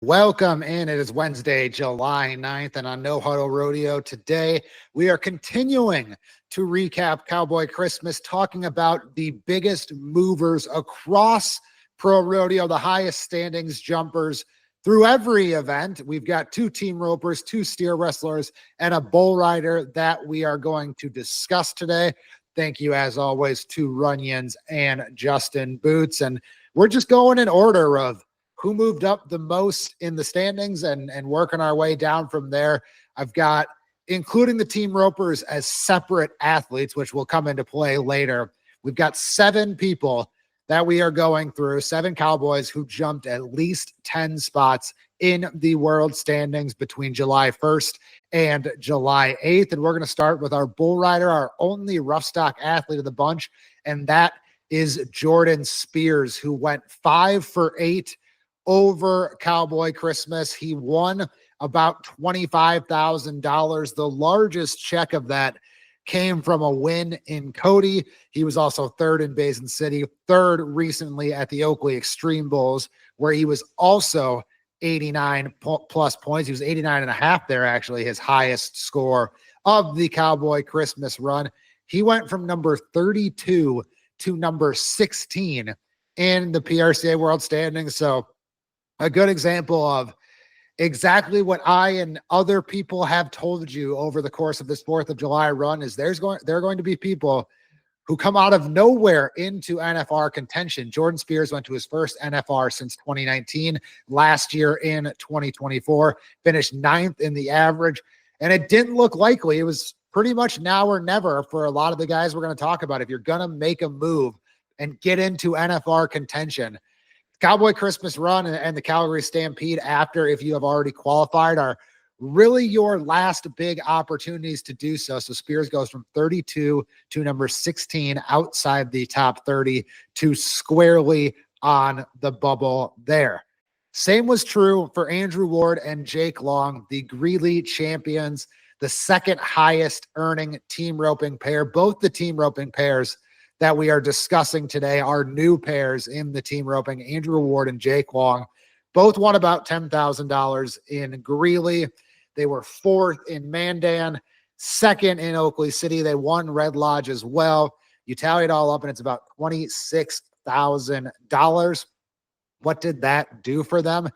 Welcome in. It is Wednesday, July 9th, and on No Huddle Rodeo today, we are continuing to recap Cowboy Christmas, talking about the biggest movers across pro rodeo, the highest standings jumpers through every event. We've got two team ropers, two steer wrestlers, and a bull rider that we are going to discuss today. Thank you, as always, to Runyons and Justin Boots. And we're just going in order of who moved up the most in the standings and working our way down from there. I've got, including the team ropers as separate athletes, which will come into play later. We've got 7 people that we are going through, 7 Cowboys who jumped at least 10 spots in the world standings between July 1st and July 8th. And we're going to start with our bull rider, our only rough stock athlete of the bunch, and that is Jordan Spears, who went 5 for 8 over Cowboy Christmas. He won about $25,000. The largest check of that came from a win in Cody. He was also 3rd in Basin City, 3rd recently at the Oakley Extreme Bowls, where he was also 89 plus points. He was 89.5 there, actually, his highest score of the Cowboy Christmas run. He went from number 32 to number 16 in the PRCA World Standings. So a good example of exactly what I and other people have told you over the course of this 4th of July run is there are going to be people who come out of nowhere into NFR contention. Jordan Spears went to his first NFR since 2019. Last year in 2024, finished 9th in the average, and it didn't look likely. It was pretty much now or never for a lot of the guys we're going to talk about. If you're going to make a move and get into NFR contention, Cowboy Christmas run and the Calgary Stampede after, if you have already qualified, are really your last big opportunities to do so. So Spears goes from 32 to number 16 outside the top 30 to squarely on the bubble there. Same was true for Andrew Ward and Jake Long, the Greeley champions, the second highest earning team roping pair. Both the team roping pairs that we are discussing today are new pairs in the team roping. Andrew Ward and Jake Long both won about $10,000 in Greeley. They were 4th in Mandan, 2nd in Oakley City. They won Red Lodge as well. You tally it all up, and it's about $26,000. What did that do for them?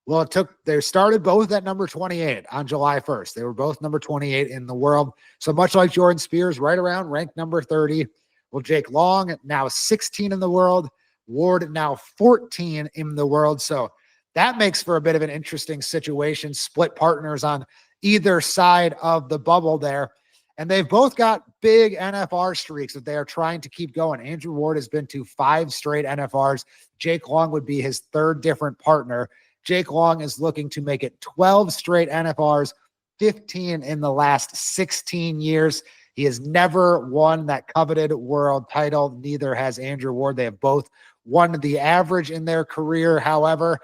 Well, they started both at number 28 on July 1st. They were both number 28 in the world. So much like Jordan Spears, right around ranked number 30. Well, Jake Long, now 16 in the world. Ward, now 14 in the world. So that makes for a bit of an interesting situation. Split partners on either side of the bubble there. And they've both got big NFR streaks that they are trying to keep going. Andrew Ward has been to 5 straight NFRs. Jake Long would be his 3rd different partner. Jake Long is looking to make it 12 straight NFRs, 15 in the last 16 years. He has never won that coveted world title. Neither has Andrew Ward. They have both won the average in their career, however.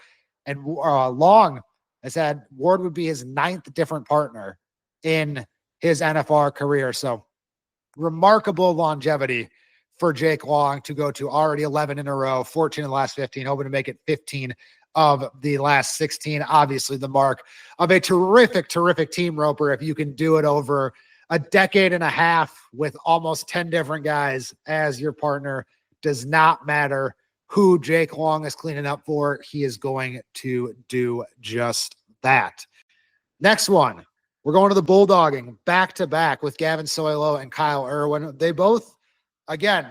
And Long has had, Ward would be his 9th different partner in his NFR career. So remarkable longevity for Jake Long to go to already 11 in a row, 14 in the last 15, hoping to make it 15 of the last 16. Obviously the mark of a terrific, terrific team roper if you can do it over a decade and a half with almost 10 different guys as your partner. Does not matter who Jake Long is cleaning up for. He is going to do just that. Next one, we're going to the bulldogging back-to-back with Gavin Soileau and Kyle Irwin. They both, again,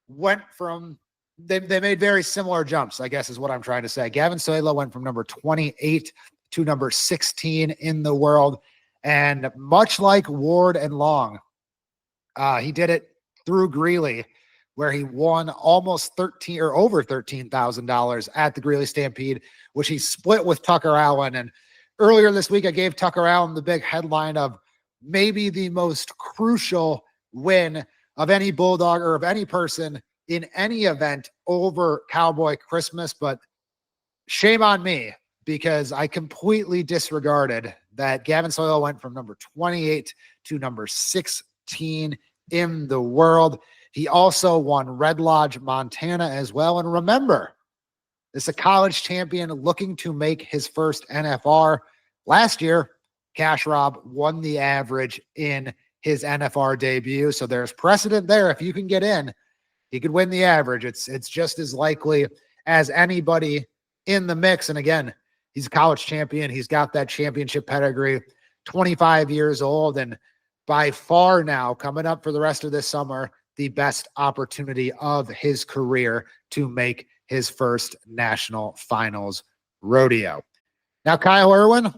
went from, they made very similar jumps, I guess is what I'm trying to say. Gavin Soileau went from number 28 to number 16 in the world. And much like Ward and Long, he did it through Greeley, where he won almost over $13,000 at the Greeley Stampede, which he split with Tucker Allen. And earlier this week, I gave Tucker Allen the big headline of maybe the most crucial win of any Bulldog or of any person in any event over Cowboy Christmas. But shame on me, because I completely disregarded that Gavin Soileau went from number 28 to number 16 in the world. He also won Red Lodge, Montana as well. And remember, This is a college champion looking to make his first NFR. Last year, Cash Rob won the average in his NFR debut. So there's precedent there. If you can get in, he could win the average. It's just as likely as anybody in the mix. And again, he's a college champion. He's got that championship pedigree, 25 years old, and by far now, coming up for the rest of this summer, the best opportunity of his career to make his first national finals rodeo. Now, Kyle Irwin,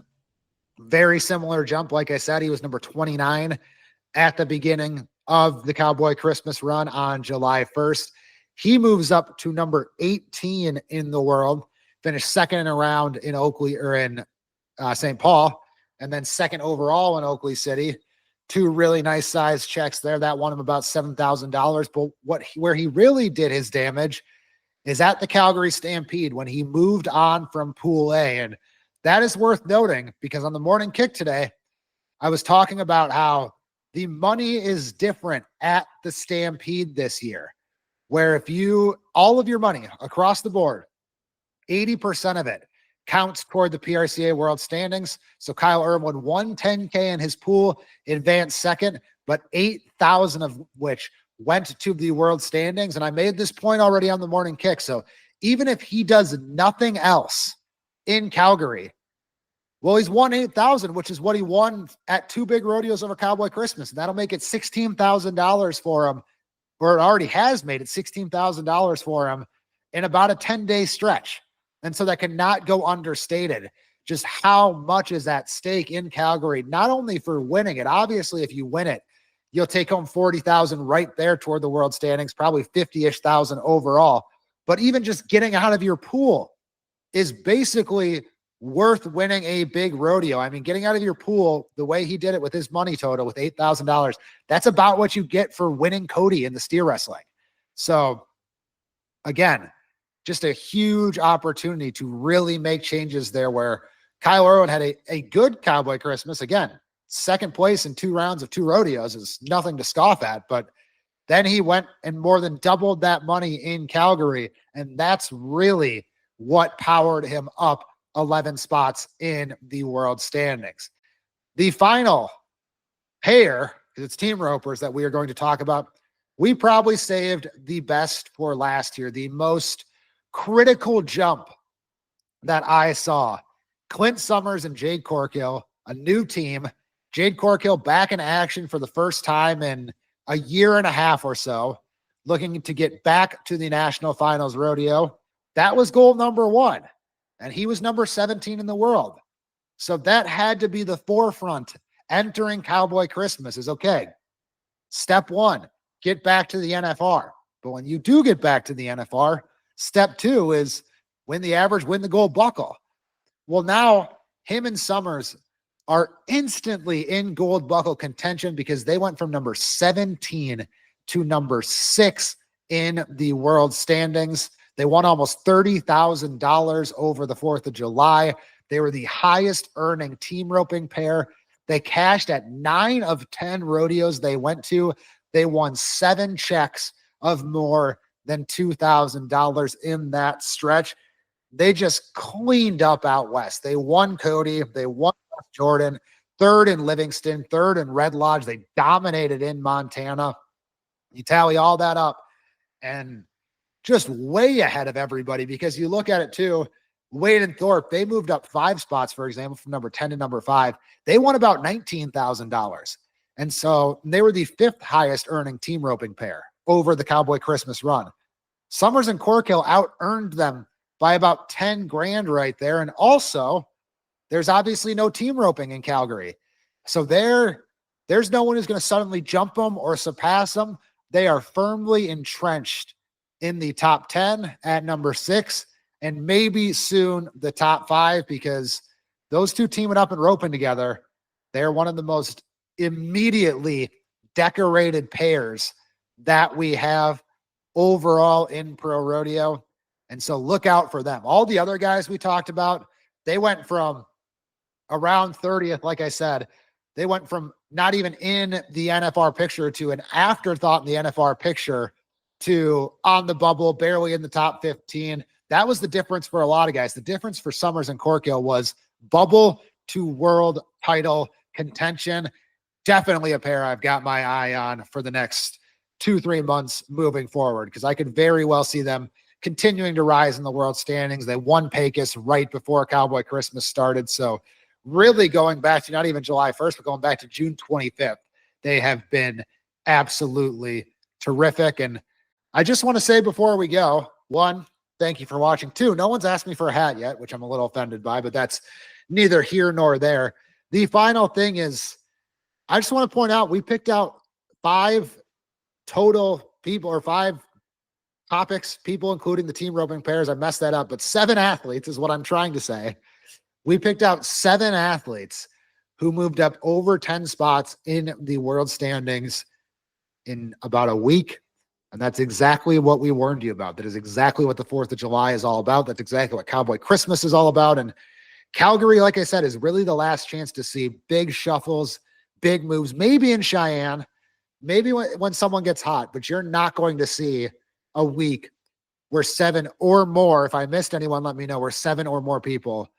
very similar jump. Like I said, he was number 29 at the beginning of the Cowboy Christmas run on July 1st. He moves up to number 18 in the world, finished second in a round in Oakley or in St. Paul, and then second overall in Oakley City. Two really nice size checks there. That won him about $7,000. But where he really did his damage is at the Calgary Stampede when he moved on from Pool A. And that is worth noting because on the morning kick today, I was talking about how the money is different at the Stampede this year, where if all of your money across the board, 80% of it counts toward the PRCA World Standings. So Kyle Irwin won 10K in his pool, advanced second, but 8,000 of which went to the World Standings. And I made this point already on the morning kick. So even if he does nothing else in Calgary, well, he's won 8,000, which is what he won at two big rodeos over Cowboy Christmas. And that'll make it $16,000 for him, or it already has made it $16,000 for him in about a 10-day stretch. And so that cannot go understated. Just how much is at stake in Calgary, not only for winning it. Obviously, if you win it, you'll take home 40,000 right there toward the world standings, probably 50-ish thousand overall. But even just getting out of your pool is basically worth winning a big rodeo. I mean, getting out of your pool the way he did it with his money total with $8,000, that's about what you get for winning Cody in the steer wrestling. So again, just a huge opportunity to really make changes there where Kyle Irwin had a good Cowboy Christmas. Again, second place in 2 rounds of 2 rodeos is nothing to scoff at, but then he went and more than doubled that money in Calgary. And that's really what powered him up 11 spots in the world standings. The final pair, because it's team ropers that we are going to talk about, we probably saved the best for last year, the most critical jump that I saw. Clint Summers and Jade Corkill, a new team. Jade Corkill back in action for the first time in a year and a half or so, looking to get back to the National Finals Rodeo. That was goal number 1, and he was number 17 in the world. So that had to be the forefront entering Cowboy Christmas is, okay, step 1, get back to the NFR. But when you do get back to the NFR, step 2 is win the average, win the gold buckle. Well, now him and Summers are instantly in gold buckle contention because they went from number 17 to number 6 in the world standings. They won almost $30,000 over the 4th of July. They were the highest earning team roping pair. They cashed at 9 of 10 rodeos they went to. They won 7 checks of more than $2,000 in that stretch. They just cleaned up out west. They won Cody. They won Jordan, 3rd in Livingston, 3rd in Red Lodge. They dominated in Montana. You tally all that up and just way ahead of everybody because you look at it too. Wade and Thorpe, they moved up 5 spots, for example, from number 10 to number 5. They won about $19,000. And so they were the 5th highest earning team roping pair over the Cowboy Christmas run. Summers and Corkill out-earned them by about 10 grand right there. And also, there's obviously no team roping in Calgary. So there's no one who's going to suddenly jump them or surpass them. They are firmly entrenched in the top 10 at number 6 and maybe soon the top 5 because those two teaming up and roping together, they're one of the most immediately decorated pairs that we have overall in pro rodeo. And so look out for them. All the other guys we talked about, they went from around 30th, like I said, they went from not even in the NFR picture to an afterthought in the NFR picture to on the bubble, barely in the top 15. that was the difference for a lot of guys. The difference for Summers and Corkill was bubble to world title contention. Definitely a pair I've got my eye on for the next 2-3 months moving forward, because I could very well see them continuing to rise in the world standings. They won Pecos right before Cowboy Christmas started. So really going back to not even July 1st, but going back to June 25th, they have been absolutely terrific. And I just want to say before we go, one, thank you for watching. Two, no one's asked me for a hat yet, which I'm a little offended by, but that's neither here nor there. The final thing is, I just want to point out, we picked out 5 total people, or 5 topics, people, including the team roping pairs. I messed that up, but 7 athletes is what I'm trying to say. We picked out 7 athletes who moved up over 10 spots in the world standings in about a week. And that's exactly what we warned you about. That is exactly what the 4th of July is all about. That's exactly what Cowboy Christmas is all about. And Calgary, like I said, is really the last chance to see big shuffles, big moves, maybe in Cheyenne, maybe when someone gets hot, but you're not going to see a week where 7 or more, if I missed anyone, let me know, where 7 or more people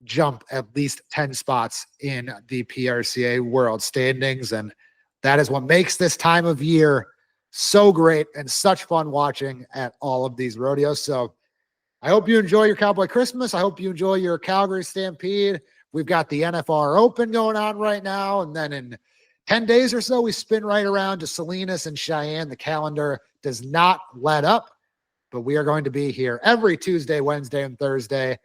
jump at least 10 spots in the PRCA World Standings. And that is what makes this time of year so great and such fun watching at all of these rodeos. So I hope you enjoy your Cowboy Christmas. I hope you enjoy your Calgary Stampede. We've got the NFR Open going on right now. And then in 10 days or so, we spin right around to Salinas and Cheyenne. The calendar does not let up, but we are going to be here every Tuesday, Wednesday, and Thursday.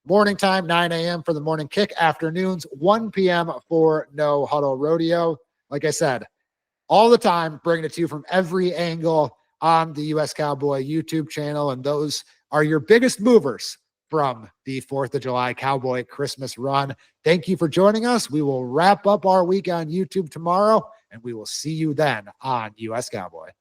Morning time, 9 a.m. for the morning kick. Afternoons, 1 p.m. for No Huddle Rodeo. Like I said, all the time, bringing it to you from every angle on the U.S. Cowboy YouTube channel. And those are your biggest movers from the 4th of July Cowboy Christmas run. Thank you for joining us. We will wrap up our week on YouTube tomorrow, and we will see you then on U.S. Cowboy.